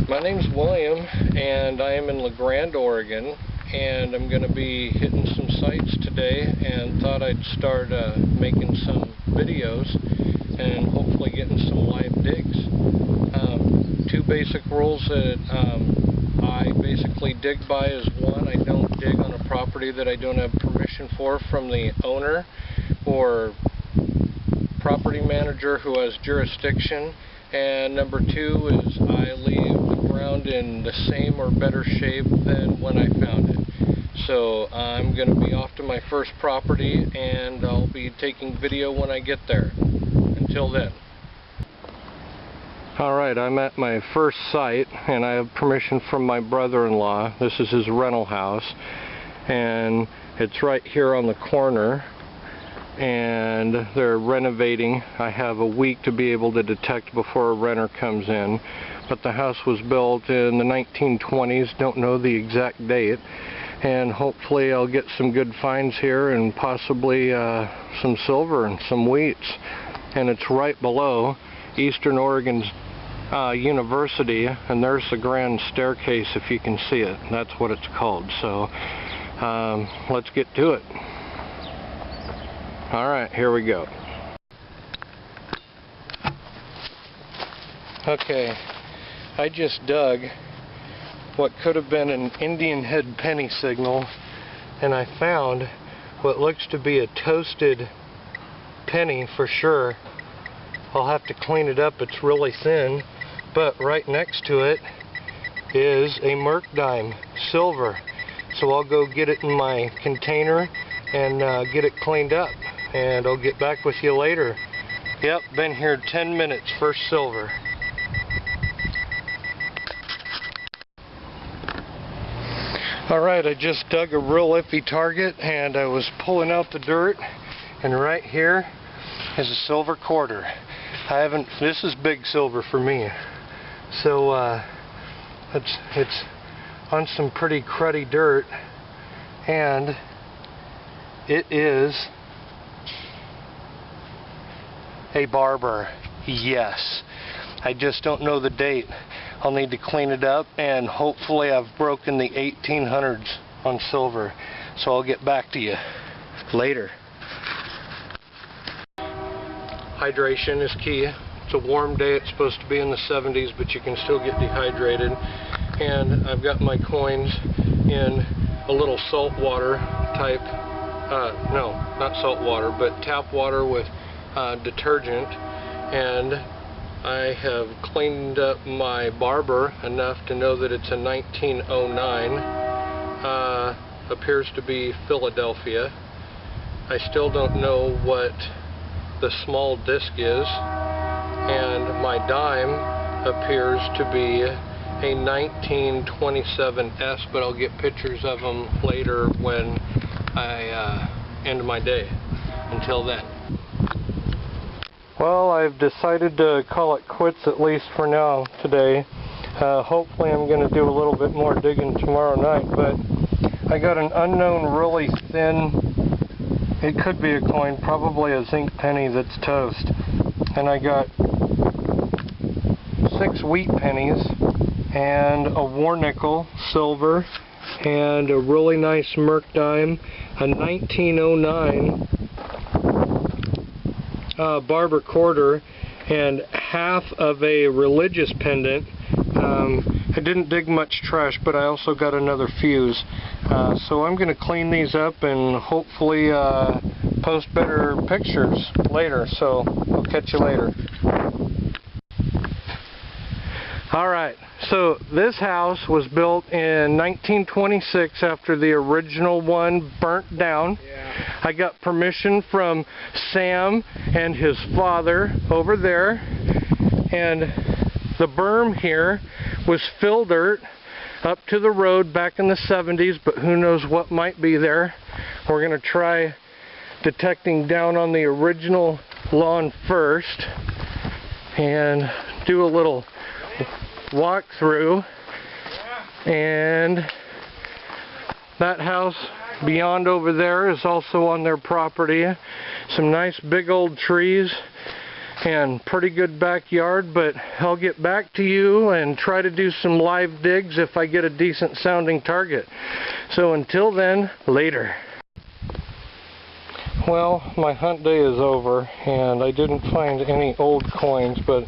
My name's William, and I am in Grande, Oregon, and I'm going to be hitting some sites today, and thought I'd start making some videos and hopefully getting some live digs. Two basic rules that I basically dig by is one, I don't dig on a property that I don't have permission for from the owner or property manager who has jurisdiction. And number two is I leave the ground in the same or better shape than when I found it. So I'm going to be off to my first property, and I'll be taking video when I get there. Until then. Alright, I'm at my first site, and I have permission from my brother-in-law. This is his rental house, and it's right here on the corner. And they're renovating. I have a week to be able to detect before a renter comes in, but the house was built in the 1920s, don't know the exact date, and hopefully I'll get some good finds here and possibly some silver and some wheats. And it's right below Eastern Oregon's University, and there's the grand staircase if you can see it. That's what it's called. So let's get to it. Alright, here we go. Okay, I just dug what could have been an Indian head penny signal, and I found what looks to be a toasted penny for sure. I'll have to clean it up, it's really thin, but right next to it is a Merc dime, silver. So I'll go get it in my container and get it cleaned up, and I'll get back with you later. Yep, been here 10 minutes, first silver. Alright, I just dug a real iffy target, and I was pulling out the dirt, and right here is a silver quarter. This is big silver for me. So it's on some pretty cruddy dirt, and it is a barber. Yes. I just don't know the date. I'll need to clean it up, and hopefully I've broken the 1800s on silver. So I'll get back to you later. Hydration is key. It's a warm day. It's supposed to be in the 70s, but you can still get dehydrated. And I've got my coins in a little salt water type, no, not salt water, but tap water with detergent. And I have cleaned up my barber enough to know that it's a 1909. Appears to be Philadelphia. I still don't know what the small disc is, and my dime appears to be a 1927S, but I'll get pictures of them later when I end my day. Until then. Well, I've decided to call it quits, at least for now today. Hopefully I'm going to do a little bit more digging tomorrow night, but I got an unknown, really thin, it could be a coin, probably a zinc penny that's toast. And I got 6 wheat pennies and a war nickel, silver, and a really nice Merc dime, a 1909 barber quarter, and half of a religious pendant. I didn't dig much trash, but I also got another fuse. So I'm going to clean these up and hopefully post better pictures later. So I'll catch you later. Alright, so this house was built in 1926 after the original one burnt down. Yeah. I got permission from Sam and his father over there, and the berm here was fill dirt up to the road back in the 70s, but who knows what might be there. We're going to try detecting down on the original lawn first and do a little walk through. And that house beyond over there is also on their property. Some nice big old trees, and pretty good backyard, but I'll get back to you and try to do some live digs if I get a decent sounding target. So until then, later. Well, my hunt day is over, and I didn't find any old coins, but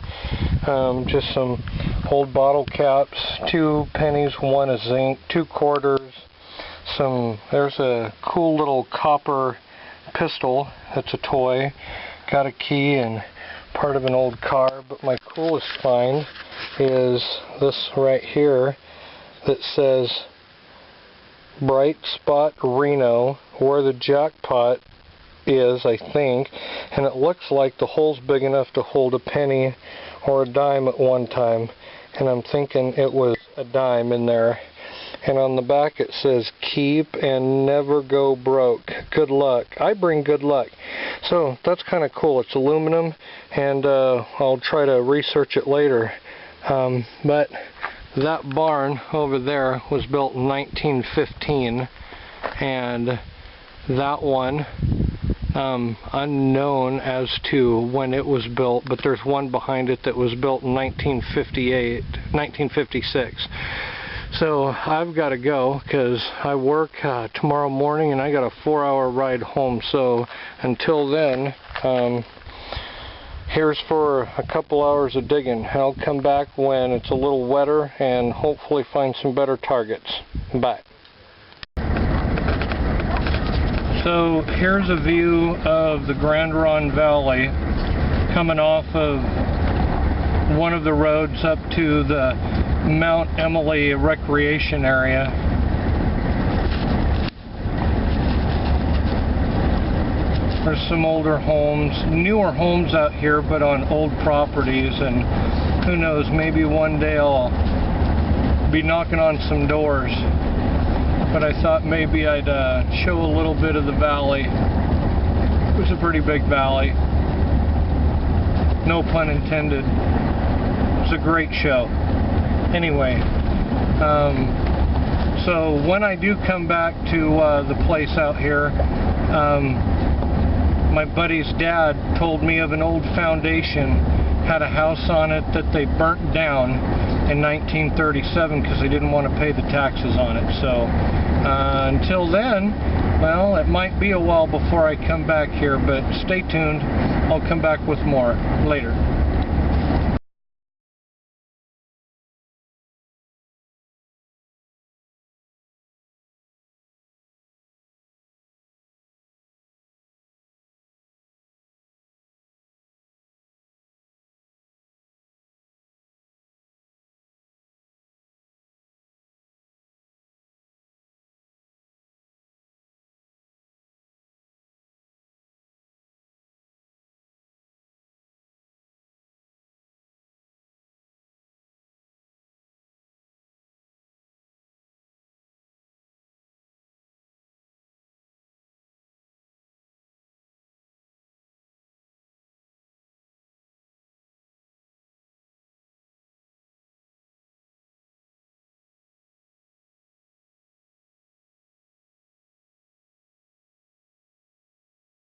just some old bottle caps, 2 pennies, 1 a zinc, 2 quarters, there's a cool little copper pistol that's a toy, got a key and part of an old car, but my coolest find is this right here that says Bright Spot Reno, where the jackpot is, I think, and it looks like the hole's big enough to hold a penny or a dime at one time, and I'm thinking it was a dime in there. And on the back it says keep and never go broke, good luck. I bring good luck. So that's kind of cool. It's aluminum, and I'll try to research it later. But that barn over there was built in 1915, and that one unknown as to when it was built, but there's one behind it that was built in 1956. So I've got to go because I work tomorrow morning, and I got a 4-hour ride home. So until then, here's for a couple hours of digging. I'll come back when it's a little wetter and hopefully find some better targets. Bye. So here's a view of the Grande Valley coming off of one of the roads up to the Mount Emily recreation area. There's some older homes, newer homes out here, but on old properties, and who knows, maybe one day I'll be knocking on some doors. But I thought maybe I'd show a little bit of the valley. It was a pretty big valley. No pun intended. It was a great show. Anyway, so when I do come back to the place out here, my buddy's dad told me of an old foundation, had a house on it that they burnt down in 1937 because they didn't want to pay the taxes on it. So until then, well, it might be a while before I come back here, but stay tuned. I'll come back with more later.